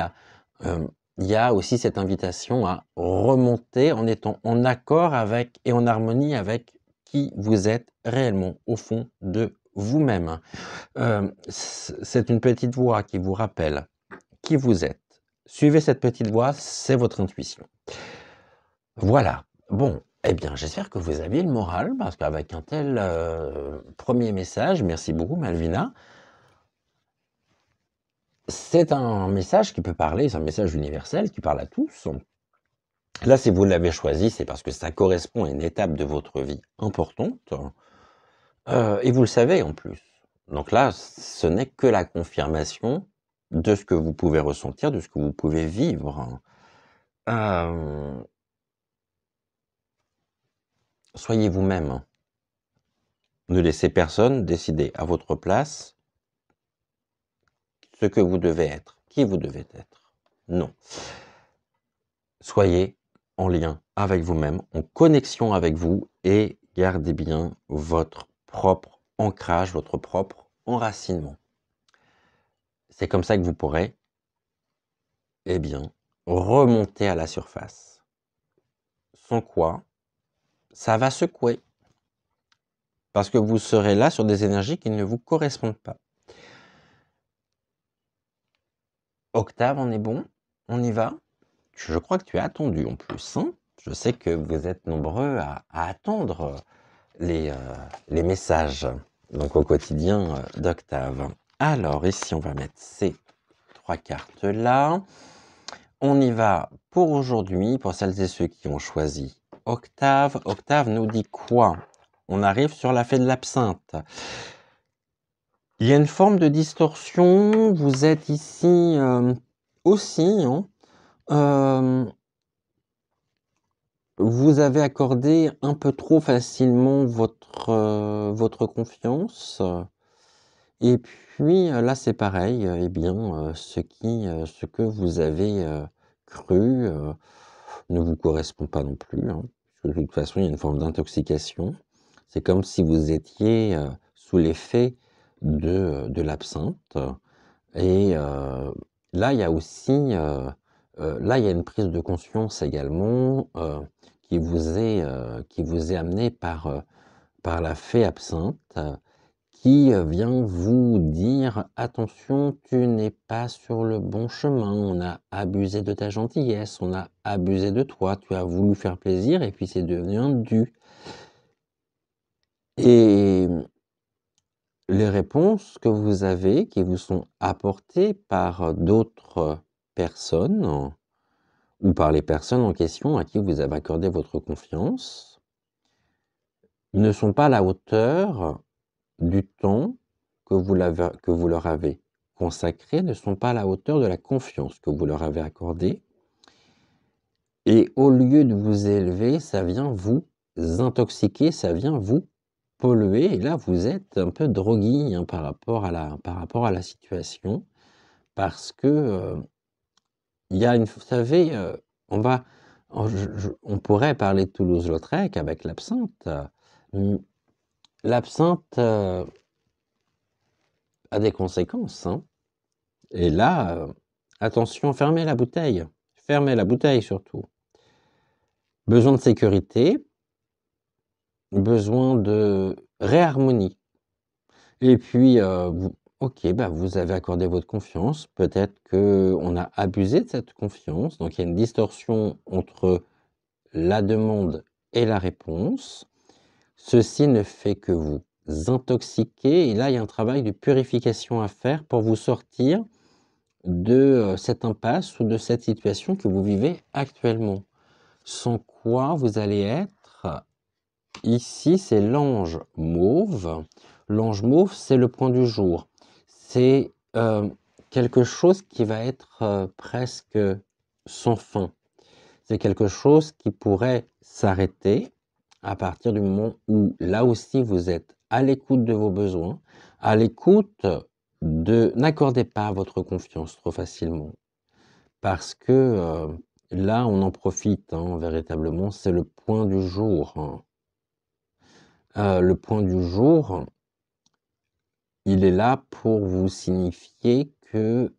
il y a aussi cette invitation à remonter en étant en accord avec et en harmonie avec qui vous êtes réellement au fond de vous-même. C'est une petite voix qui vous rappelle qui vous êtes. Suivez cette petite voix, c'est votre intuition. Voilà. Bon, eh bien, j'espère que vous aviez le moral, parce qu'avec un tel premier message, merci beaucoup Malvina, c'est un message qui peut parler, c'est un message universel qui parle à tous. Là, si vous l'avez choisi, c'est parce que ça correspond à une étape de votre vie importante, et vous le savez en plus. Donc là, ce n'est que la confirmation de ce que vous pouvez ressentir, de ce que vous pouvez vivre. Soyez vous-même. Ne laissez personne décider à votre place ce que vous devez être, qui vous devez être. Non. Soyez en lien avec vous-même, en connexion avec vous, et gardez bien votre propre ancrage, votre propre enracinement. C'est comme ça que vous pourrez, eh bien, remonter à la surface. Sans quoi, ça va secouer. Parce que vous serez là sur des énergies qui ne vous correspondent pas. Octave, on est bon? On y va? Je crois que tu as attendu en plus. Hein, je sais que vous êtes nombreux à attendre les messages donc au quotidien d'Octave. Alors ici, on va mettre ces 3 cartes-là. On y va pour aujourd'hui, pour celles et ceux qui ont choisi Octave. Octave nous dit quoi? On arrive sur la fée de l'absinthe. Il y a une forme de distorsion. Vous êtes ici aussi, hein, vous avez accordé un peu trop facilement votre confiance. Et puis là, c'est pareil, eh bien, ce que vous avez cru ne vous correspond pas non plus, hein, parce que de toute façon, il y a une forme d'intoxication. C'est comme si vous étiez sous l'effet de l'absinthe. Et là, il y a aussi, là, il y a une prise de conscience également qui vous est amenée par la fée absinthe, qui vient vous dire: «Attention, tu n'es pas sur le bon chemin, on a abusé de ta gentillesse, on a abusé de toi, tu as voulu faire plaisir et puis c'est devenu un dû». Et les réponses que vous avez, qui vous sont apportées par d'autres personnes ou par les personnes en question à qui vous avez accordé votre confiance, ne sont pas à la hauteur du temps que vous leur avez consacré, ne sont pas à la hauteur de la confiance que vous leur avez accordée. Et au lieu de vous élever, ça vient vous intoxiquer, ça vient vous polluer. Et là, vous êtes un peu drogué hein, par rapport à la situation. Parce que il y a une, vous savez, on pourrait parler de Toulouse-Lautrec avec l'absinthe. L'absinthe a des conséquences. Hein. Et là, attention, fermez la bouteille. Fermez la bouteille surtout. Besoin de sécurité, besoin de réharmonie. Et puis, ok, bah vous avez accordé votre confiance. Peut-être qu'on a abusé de cette confiance. Donc, il y a une distorsion entre la demande et la réponse. Ceci ne fait que vous intoxiquer. Et là, il y a un travail de purification à faire pour vous sortir de cette impasse ou de cette situation que vous vivez actuellement. Sans quoi vous allez être... Ici, c'est l'ange mauve. L'ange mauve, c'est le point du jour. C'est quelque chose qui va être presque sans fin. C'est quelque chose qui pourrait s'arrêter à partir du moment où, là aussi, vous êtes à l'écoute de vos besoins, à l'écoute n'accordez pas votre confiance trop facilement. Parce que là, on en profite, hein, véritablement, c'est le point du jour, hein. Le point du jour, il est là pour vous signifier que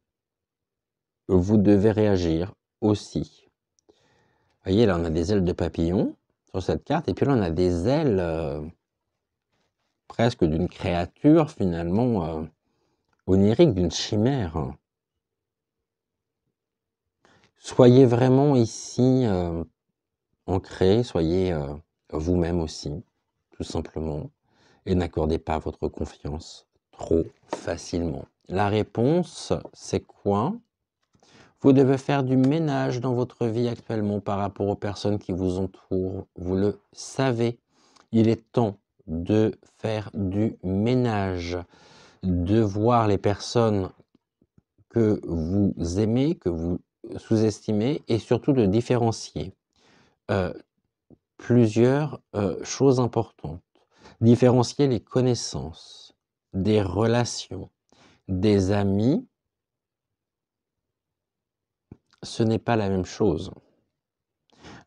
vous devez réagir aussi. Vous voyez, là, on a des ailes de papillon sur cette carte, et puis là, on a des ailes presque d'une créature, finalement, onirique, d'une chimère. Soyez vraiment ici ancré, soyez vous-même aussi, tout simplement, et n'accordez pas votre confiance trop facilement. La réponse, c'est quoi? Vous devez faire du ménage dans votre vie actuellement par rapport aux personnes qui vous entourent. Vous le savez, il est temps de faire du ménage, de voir les personnes que vous aimez, que vous sous-estimez, et surtout de différencier plusieurs choses importantes. Différencier les connaissances, des relations, des amis, ce n'est pas la même chose.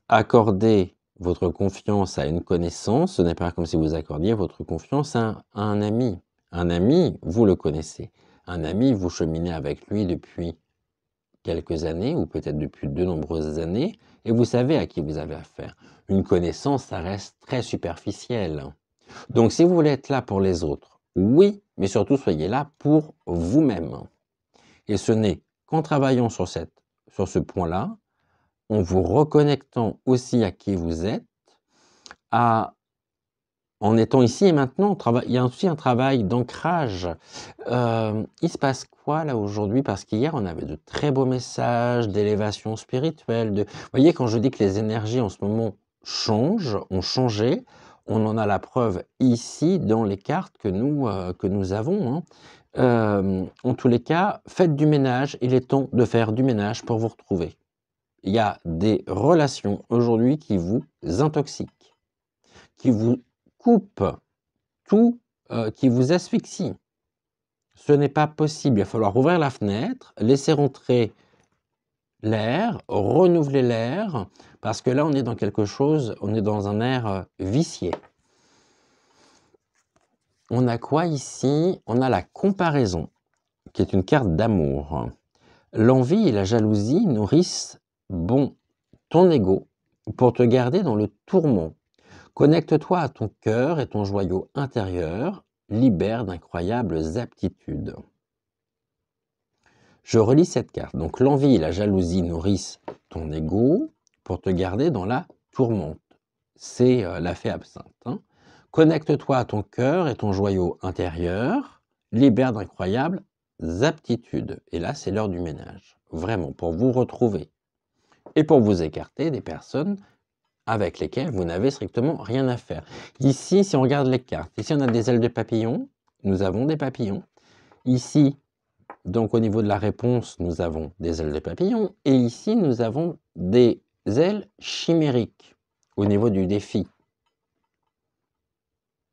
Accorder votre confiance à une connaissance, ce n'est pas comme si vous accordiez votre confiance à un ami. Un ami, vous le connaissez. Un ami, vous cheminez avec lui depuis quelques années, ou peut-être depuis de nombreuses années, et vous savez à qui vous avez affaire. Une connaissance, ça reste très superficiel. Donc si vous voulez être là pour les autres, oui, mais surtout soyez là pour vous-même. Et ce n'est qu'en travaillant sur ce point-là, en vous reconnectant aussi à qui vous êtes, en étant ici et maintenant, il y a aussi un travail d'ancrage. Il se passe quoi là aujourd'hui? Parce qu'hier, on avait de très beaux messages d'élévation spirituelle. Vous voyez, quand je dis que les énergies en ce moment changent, ont changé, on en a la preuve ici dans les cartes que nous avons, hein. En tous les cas, faites du ménage. Il est temps de faire du ménage pour vous retrouver. Il y a des relations aujourd'hui qui vous intoxiquent, qui vous coupent tout, qui vous asphyxie. Ce n'est pas possible. Il va falloir ouvrir la fenêtre, laisser rentrer l'air, renouveler l'air, parce que là, on est dans quelque chose, on est dans un air vicié. On a quoi ici? On a la comparaison, qui est une carte d'amour. L'envie et la jalousie nourrissent ton ego pour te garder dans le tourment. Connecte-toi à ton cœur et ton joyau intérieur libère d'incroyables aptitudes. Je relis cette carte. Donc l'envie et la jalousie nourrissent ton ego pour te garder dans la tourmente. C'est la fée absinthe, hein. Connecte-toi à ton cœur et ton joyau intérieur libère d'incroyables aptitudes. Et là, c'est l'heure du ménage. Vraiment, pour vous retrouver. Et pour vous écarter des personnes avec lesquelles vous n'avez strictement rien à faire. Ici, si on regarde les cartes, ici on a des ailes de papillon, nous avons des papillons. Ici, donc au niveau de la réponse, nous avons des ailes de papillon. Et ici, nous avons des ailes chimériques au niveau du défi.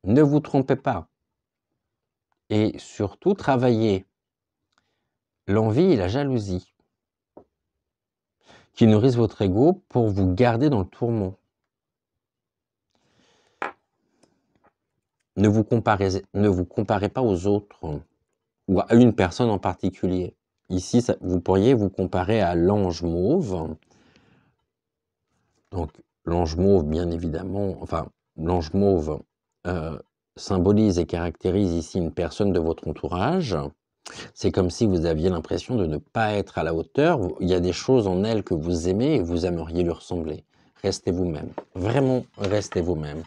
Ne vous trompez pas. Et surtout, travaillez l'envie et la jalousie qui nourrissent votre ego pour vous garder dans le tourment. Ne vous comparez pas aux autres ou à une personne en particulier. Ici, vous pourriez vous comparer à l'ange mauve. Donc, l'ange mauve, bien évidemment, enfin, l'ange mauve symbolise et caractérise ici une personne de votre entourage. C'est comme si vous aviez l'impression de ne pas être à la hauteur. Il y a des choses en elle que vous aimez et vous aimeriez lui ressembler. Restez vous-même. Vraiment, restez vous-même.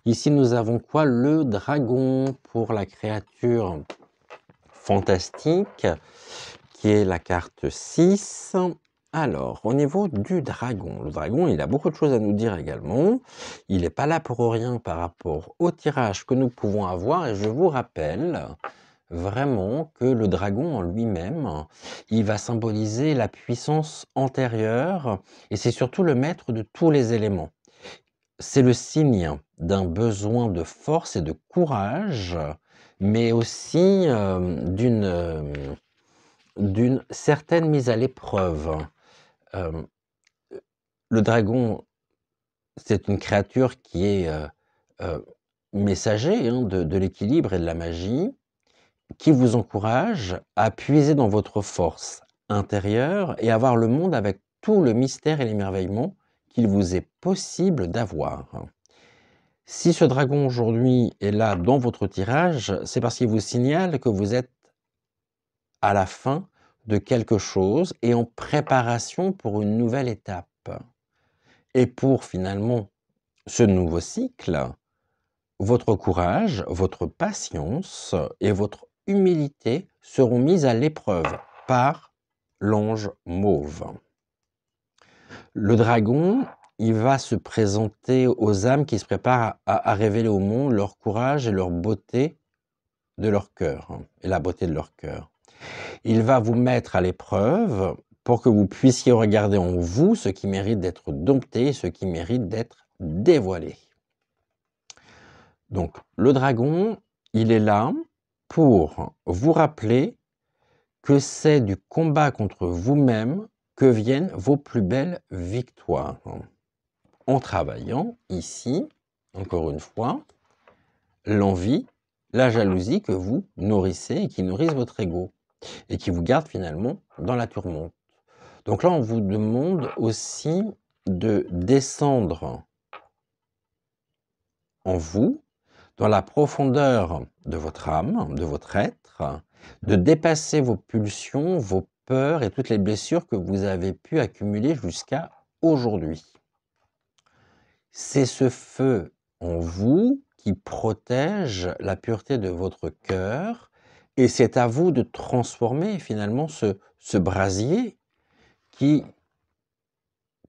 Ici, nous avons quoi? Le dragon pour la créature fantastique, qui est la carte 6. Alors, au niveau du dragon, le dragon, il a beaucoup de choses à nous dire également. Il n'est pas là pour rien par rapport au tirage que nous pouvons avoir. Et je vous rappelle vraiment que le dragon en lui-même, il va symboliser la puissance antérieure et c'est surtout le maître de tous les éléments. C'est le signe d'un besoin de force et de courage mais aussi d'une certaine mise à l'épreuve. Euh, le dragon, c'est une créature qui est messager hein, de l'équilibre et de la magie, qui vous encourage à puiser dans votre force intérieure et à voir le monde avec tout le mystère et l'émerveillement qu'il vous est possible d'avoir. Si ce dragon aujourd'hui est là dans votre tirage, c'est parce qu'il vous signale que vous êtes à la fin de quelque chose et en préparation pour une nouvelle étape. Et pour finalement ce nouveau cycle, votre courage, votre patience et votre humilité seront mises à l'épreuve par l'ange mauve. Le dragon, il va se présenter aux âmes qui se préparent à révéler au monde leur courage et leur beauté de leur cœur, et la beauté de leur cœur. Il va vous mettre à l'épreuve pour que vous puissiez regarder en vous ce qui mérite d'être dompté, ce qui mérite d'être dévoilé. Donc, le dragon, il est là pour vous rappeler que c'est du combat contre vous-même que viennent vos plus belles victoires. En travaillant ici, encore une fois, l'envie, la jalousie que vous nourrissez et qui nourrissent votre ego et qui vous garde finalement dans la tourmente. Donc là, on vous demande aussi de descendre en vous, dans la profondeur de votre âme, de votre être, de dépasser vos pulsions, vos peurs et toutes les blessures que vous avez pu accumuler jusqu'à aujourd'hui. C'est ce feu en vous qui protège la pureté de votre cœur et c'est à vous de transformer finalement ce brasier qui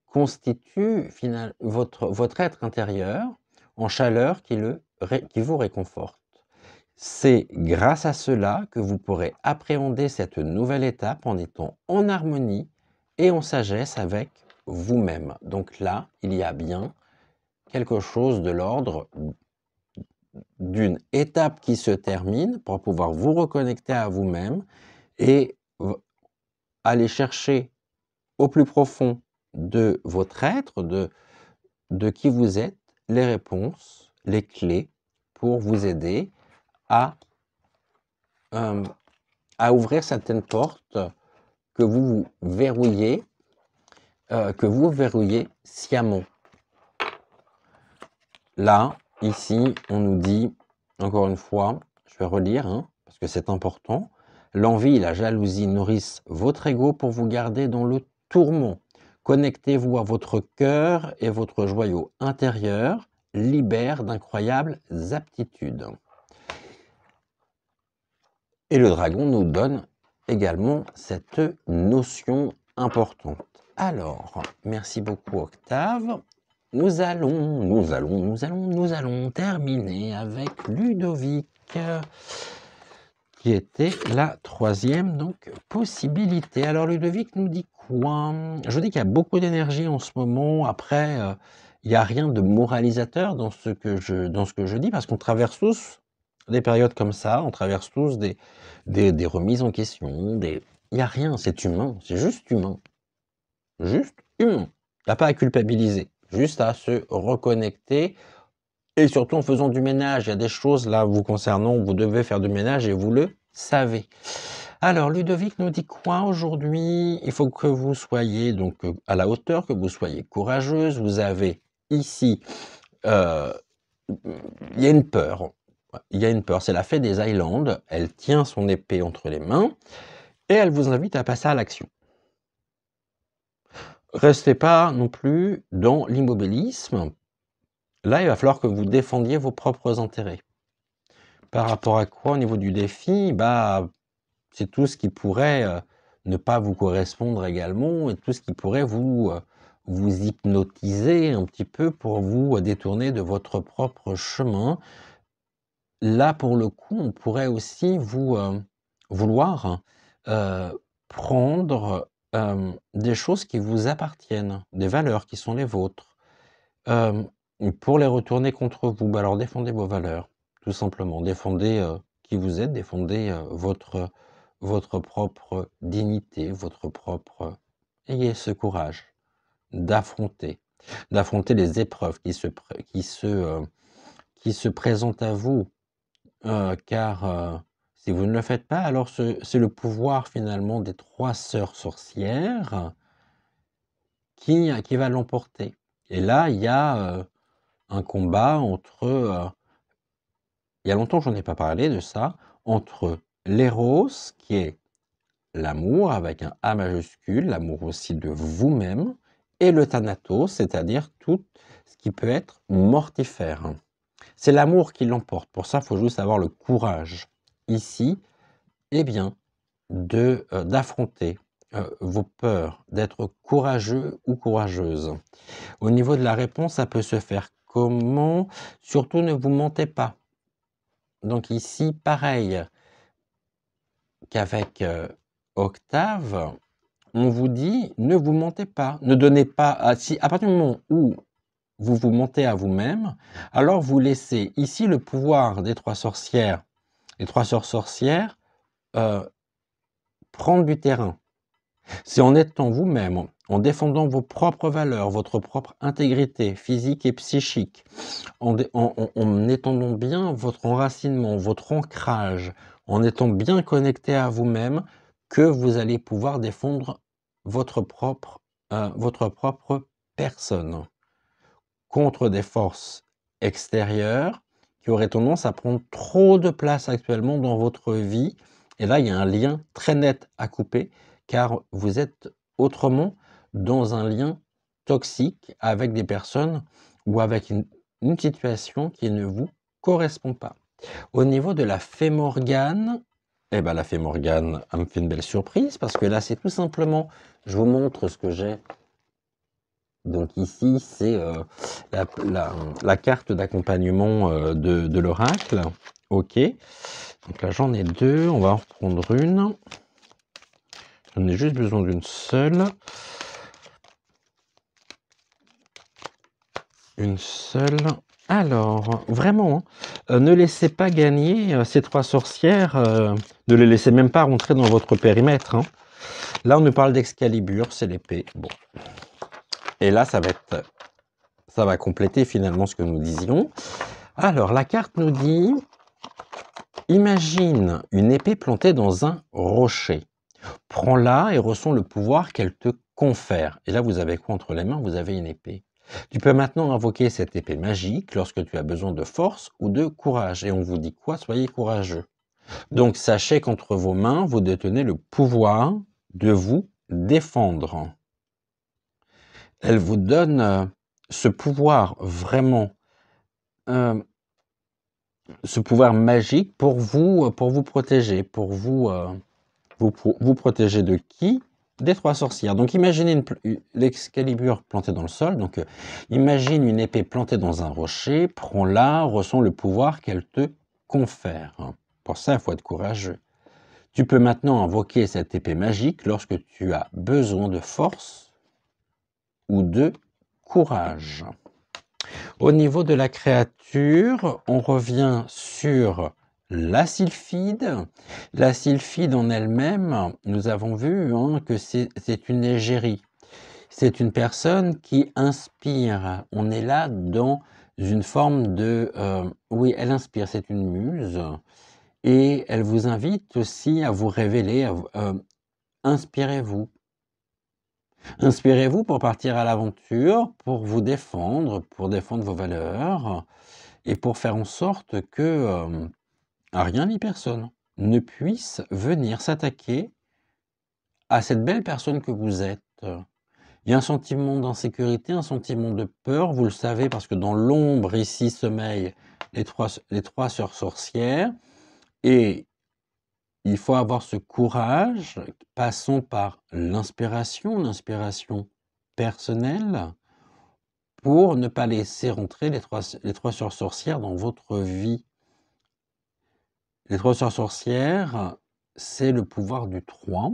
constitue votre être intérieur en chaleur qui vous réconforte. C'est grâce à cela que vous pourrez appréhender cette nouvelle étape en étant en harmonie et en sagesse avec vous-même. Donc là, il y a bien quelque chose de l'ordre d'une étape qui se termine pour pouvoir vous reconnecter à vous-même et aller chercher au plus profond de votre être, de qui vous êtes, les réponses, les clés pour vous aider à ouvrir certaines portes que vous verrouillez sciemment. Là, ici, on nous dit, encore une fois, je vais relire, hein, parce que c'est important, l'envie et la jalousie nourrissent votre ego pour vous garder dans le tourment. Connectez-vous à votre cœur et votre joyau intérieur libère d'incroyables aptitudes. Et le dragon nous donne également cette notion importante. Alors, merci beaucoup Octave. Nous allons terminer avec Ludovic, qui était la troisième donc possibilité. Alors Ludovic nous dit quoi? Je dis qu'il y a beaucoup d'énergie en ce moment. Après, il n'y a rien de moralisateur dans ce que je dis, parce qu'on traverse tous des périodes comme ça, on traverse tous des remises en question, il n'y a rien, c'est humain, c'est juste humain. Juste humain. Il n'y a pas à culpabiliser, juste à se reconnecter et surtout en faisant du ménage. Il y a des choses là vous concernant, vous devez faire du ménage et vous le savez. Alors Ludovic nous dit quoi aujourd'hui? Il faut que vous soyez donc à la hauteur, que vous soyez courageuse. Vous avez ici, il y a une peur. Il y a une peur, c'est la fée des Highlands. Elle tient son épée entre les mains et elle vous invite à passer à l'action. Restez pas non plus dans l'immobilisme. Là, il va falloir que vous défendiez vos propres intérêts. Par rapport à quoi au niveau du défi? C'est tout ce qui pourrait ne pas vous correspondre également et tout ce qui pourrait vous hypnotiser un petit peu pour vous détourner de votre propre chemin. Là, pour le coup, on pourrait aussi vouloir prendre des choses qui vous appartiennent, des valeurs qui sont les vôtres, pour les retourner contre vous. Alors défendez vos valeurs, tout simplement. Défendez qui vous êtes, défendez votre propre dignité, votre propre... Ayez ce courage d'affronter les épreuves qui se présentent à vous, car si vous ne le faites pas, alors c'est le pouvoir finalement des 3 sœurs sorcières qui va l'emporter. Et là, il y a un combat entre... il y a longtemps que j'en ai pas parlé de ça, entre l'éros, qui est l'amour avec un A majuscule, l'amour aussi de vous-même, et le thanatos, c'est-à-dire tout ce qui peut être mortifère. C'est l'amour qui l'emporte. Pour ça, il faut juste avoir le courage, ici, eh bien, d'affronter vos peurs, d'être courageux ou courageuse. Au niveau de la réponse, ça peut se faire comment? Surtout, ne vous mentez pas. Donc ici, pareil qu'avec Octave, on vous dit, ne vous mentez pas. Ne donnez pas... à partir du moment où vous vous mentez à vous-même, alors vous laissez ici le pouvoir des 3 sorcières, les 3 sœurs sorcières, prendre du terrain. C'est en étant vous-même, en défendant vos propres valeurs, votre propre intégrité physique et psychique, en étendant bien votre enracinement, votre ancrage, en étant bien connecté à vous-même, que vous allez pouvoir défendre votre propre personne contre des forces extérieures qui auraient tendance à prendre trop de place actuellement dans votre vie. Et là, il y a un lien très net à couper, car vous êtes autrement dans un lien toxique avec des personnes ou avec une situation qui ne vous correspond pas. Au niveau de la fée Morgane, eh ben la fée Morgane me fait une belle surprise, parce que là, c'est tout simplement, je vous montre ce que j'ai. Donc ici, c'est la carte d'accompagnement de l'oracle. OK. Donc là, j'en ai 2. On va en reprendre une. J'en ai juste besoin d'une seule. Une seule. Alors, vraiment, ne laissez pas gagner ces 3 sorcières. Ne les laissez même pas rentrer dans votre périmètre. Hein. Là, on nous parle d'Excalibur, c'est l'épée. Bon. Et là, ça va compléter finalement ce que nous disions. Alors, la carte nous dit, imagine une épée plantée dans un rocher. Prends-la et ressens le pouvoir qu'elle te confère. Et là, vous avez quoi entre les mains? Vous avez une épée. Tu peux maintenant invoquer cette épée magique lorsque tu as besoin de force ou de courage. Et on vous dit quoi? Soyez courageux. Donc, sachez qu'entre vos mains, vous détenez le pouvoir de vous défendre. Elle vous donne ce pouvoir vraiment, ce pouvoir magique pour vous protéger, pour vous protéger de qui? Des 3 sorcières. Donc imaginez l'Excalibur plantée dans le sol. Donc imagine une épée plantée dans un rocher, prends-la, ressens le pouvoir qu'elle te confère. Pour ça, il faut être courageux. Tu peux maintenant invoquer cette épée magique lorsque tu as besoin de force ou de courage. Au niveau de la créature, on revient sur la sylphide. La sylphide en elle-même, nous avons vu que c'est une égérie. C'est une personne qui inspire. On est là dans une forme de... oui, elle inspire, c'est une muse. Et elle vous invite aussi à vous révéler, inspirez-vous. Inspirez-vous pour partir à l'aventure, pour vous défendre, pour défendre vos valeurs et pour faire en sorte que rien ni personne ne puisse venir s'attaquer à cette belle personne que vous êtes. Il y a un sentiment d'insécurité, un sentiment de peur, vous le savez, parce que dans l'ombre ici sommeillent les trois sœurs sorcières, et il faut avoir ce courage, passons par l'inspiration personnelle, pour ne pas laisser rentrer les trois sœurs sorcières dans votre vie. Les 3 sœurs sorcières, c'est le pouvoir du 3.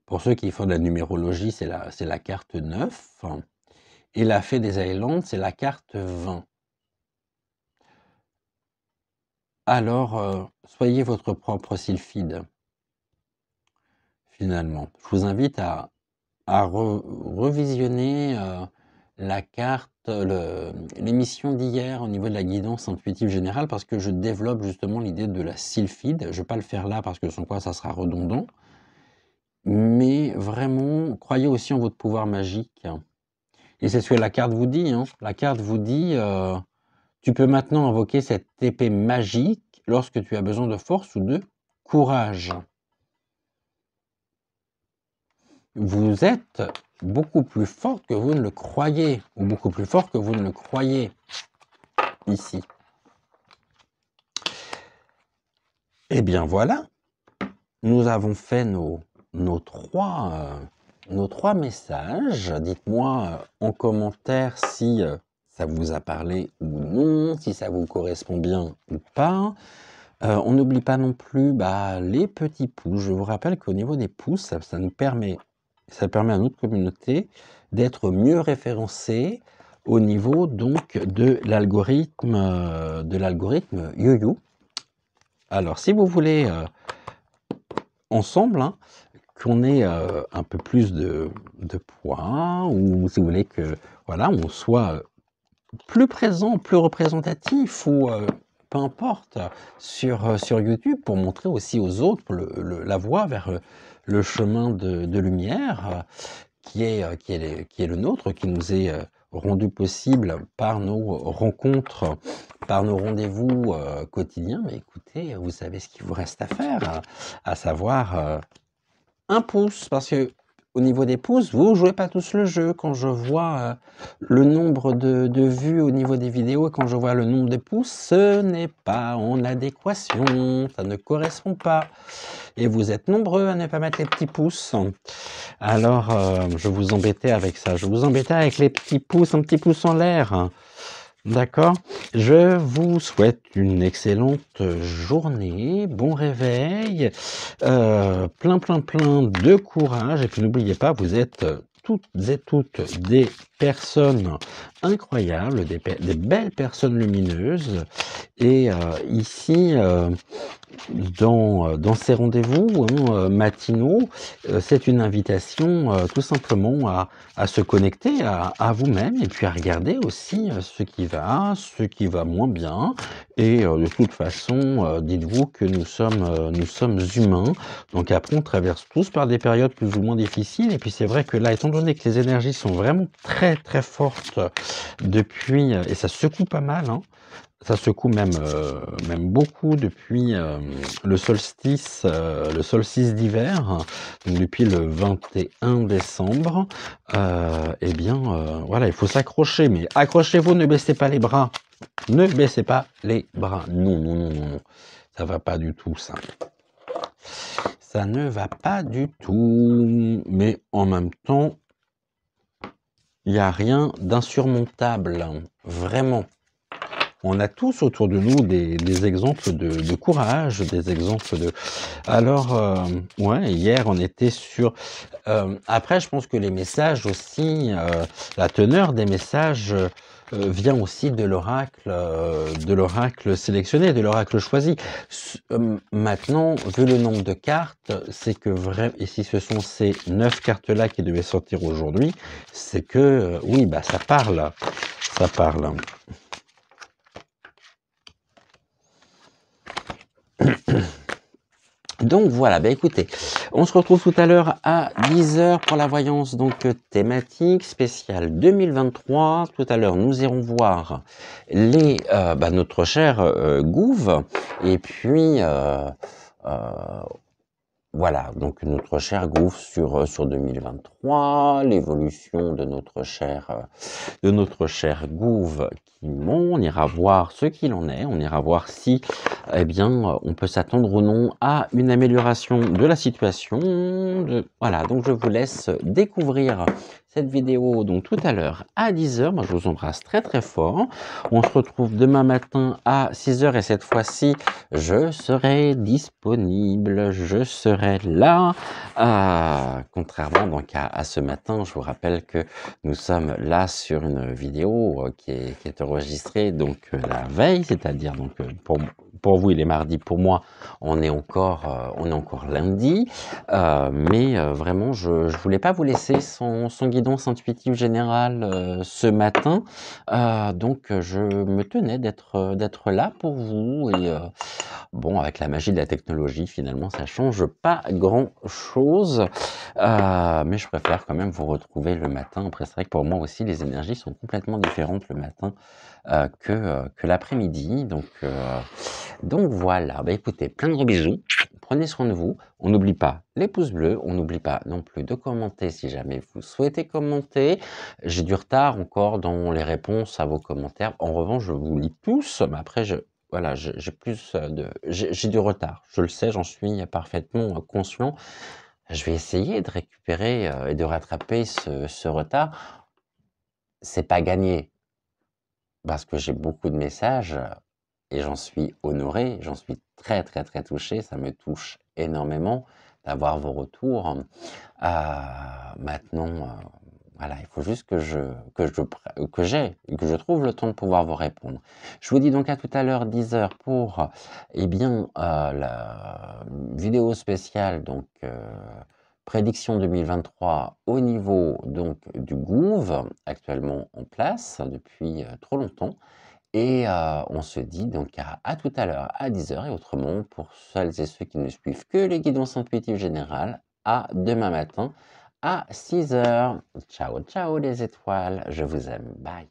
Pour ceux qui font de la numérologie, c'est la carte 9. Et la fée des Highlands, c'est la carte 20. alors soyez votre propre sylphide, finalement. Je vous invite à revisionner la carte, l'émission d'hier au niveau de la guidance intuitive générale, parce que je développe justement l'idée de la sylphide. Je ne vais pas le faire là parce que sans quoi ça sera redondant. Mais vraiment, croyez aussi en votre pouvoir magique. Et c'est ce que la carte vous dit, hein. La carte vous dit, tu peux maintenant invoquer cette épée magique lorsque tu as besoin de force ou de courage. Vous êtes beaucoup plus fort que vous ne le croyez, ou beaucoup plus fort que vous ne le croyez ici. Eh bien voilà, nous avons fait nos trois messages. Dites-moi en commentaire si ça vous a parlé ou non, si ça vous correspond bien ou pas. On n'oublie pas non plus les petits pouces. Je vous rappelle qu'au niveau des pouces, ça permet à notre communauté d'être mieux référencée au niveau donc de l'algorithme YoYo. Alors si vous voulez ensemble qu'on ait un peu plus de poids, ou si vous voulez que voilà, on soit plus présent, plus représentatif, ou peu importe, sur YouTube, pour montrer aussi aux autres la voie vers le chemin de lumière qui est le nôtre, qui nous est rendu possible par nos rencontres, par nos rendez-vous quotidiens. Mais écoutez, vous savez ce qu'il vous reste à faire, à savoir un pouce, parce que au niveau des pouces, vous jouez pas tous le jeu. Quand je vois le nombre de vues au niveau des vidéos et quand je vois le nombre de pouces, ce n'est pas en adéquation, ça ne correspond pas. Et vous êtes nombreux à ne pas mettre les petits pouces. Alors, je vous embêtais avec ça. Je vous embêtais avec les petits pouces, un petit pouce en l'air. D'accord. Je vous souhaite une excellente journée, bon réveil, plein de courage. Et puis n'oubliez pas, vous êtes toutes et toutes des personnes incroyables, des belles personnes lumineuses. Et ici, dans ces rendez-vous matinaux, c'est une invitation tout simplement à se connecter à vous-même, et puis à regarder aussi ce qui va moins bien. Et de toute façon, dites-vous que nous sommes humains, donc après on traverse tous par des périodes plus ou moins difficiles. Et puis c'est vrai que là, étant donné que les énergies sont vraiment très fortes depuis, et ça secoue pas mal, hein, ça secoue même beaucoup depuis le solstice d'hiver, donc depuis le 21 décembre. Eh bien, voilà, il faut s'accrocher, mais accrochez-vous, ne baissez pas les bras. Ne baissez pas les bras. Non. Ça va pas du tout, ça. Ça ne va pas du tout. Mais en même temps, il n'y a rien d'insurmontable. Vraiment. On a tous autour de nous des exemples de courage, des exemples de... Alors, ouais, hier, on était sur... après, je pense que les messages aussi, la teneur des messages vient aussi de l'oracle sélectionné, de l'oracle choisi. Maintenant, vu le nombre de cartes, c'est que vraiment, et si ce sont ces 9 cartes-là qui devaient sortir aujourd'hui, c'est que, oui, ça parle. Ça parle. Donc voilà, écoutez, on se retrouve tout à l'heure à 10h pour la voyance donc thématique spéciale 2023. Tout à l'heure, nous irons voir notre cher Gouv, et puis voilà, donc notre cher Gouv sur 2023, l'évolution de notre cher Gouv Kimon. On ira voir ce qu'il en est, on ira voir si on peut s'attendre ou non à une amélioration de la situation. Voilà, donc je vous laisse découvrir cette vidéo donc tout à l'heure à 10h. Moi, je vous embrasse très fort. On se retrouve demain matin à 6h, et cette fois-ci, je serai disponible, je serai là. Contrairement donc à ce matin, je vous rappelle que nous sommes là sur une vidéo qui est enregistrée donc la veille, c'est-à-dire donc pour vous, il est mardi, pour moi, on est encore lundi. Mais vraiment, je ne voulais pas vous laisser sans guidance intuitive générale ce matin. Donc, je me tenais d'être là pour vous. Et bon, avec la magie de la technologie, finalement, ça change pas grand-chose. Mais je préfère quand même vous retrouver le matin. Après, c'est vrai que pour moi aussi, les énergies sont complètement différentes le matin que l'après-midi. Donc voilà, bah écoutez, plein de gros bisous, prenez soin de vous, on n'oublie pas les pouces bleus, on n'oublie pas non plus de commenter si jamais vous souhaitez commenter. J'ai du retard encore dans les réponses à vos commentaires, en revanche je vous lis tous, mais après voilà, j'ai plus j'ai du retard, je le sais, j'en suis parfaitement conscient. Je vais essayer de récupérer et de rattraper ce retard. C'est pas gagné, parce que j'ai beaucoup de messages et j'en suis honoré, j'en suis très, très, très touché. Ça me touche énormément d'avoir vos retours. Maintenant, voilà, il faut juste que je trouve le temps de pouvoir vous répondre. Je vous dis donc à tout à l'heure, 10h pour, eh bien, la vidéo spéciale, donc, prédiction 2023 au niveau donc du Gouv, actuellement en place depuis trop longtemps. Et on se dit donc à tout à l'heure à 10h et autrement pour celles et ceux qui ne suivent que les guidances intuitives générales, à demain matin à 6h. Ciao, ciao les étoiles, je vous aime, bye.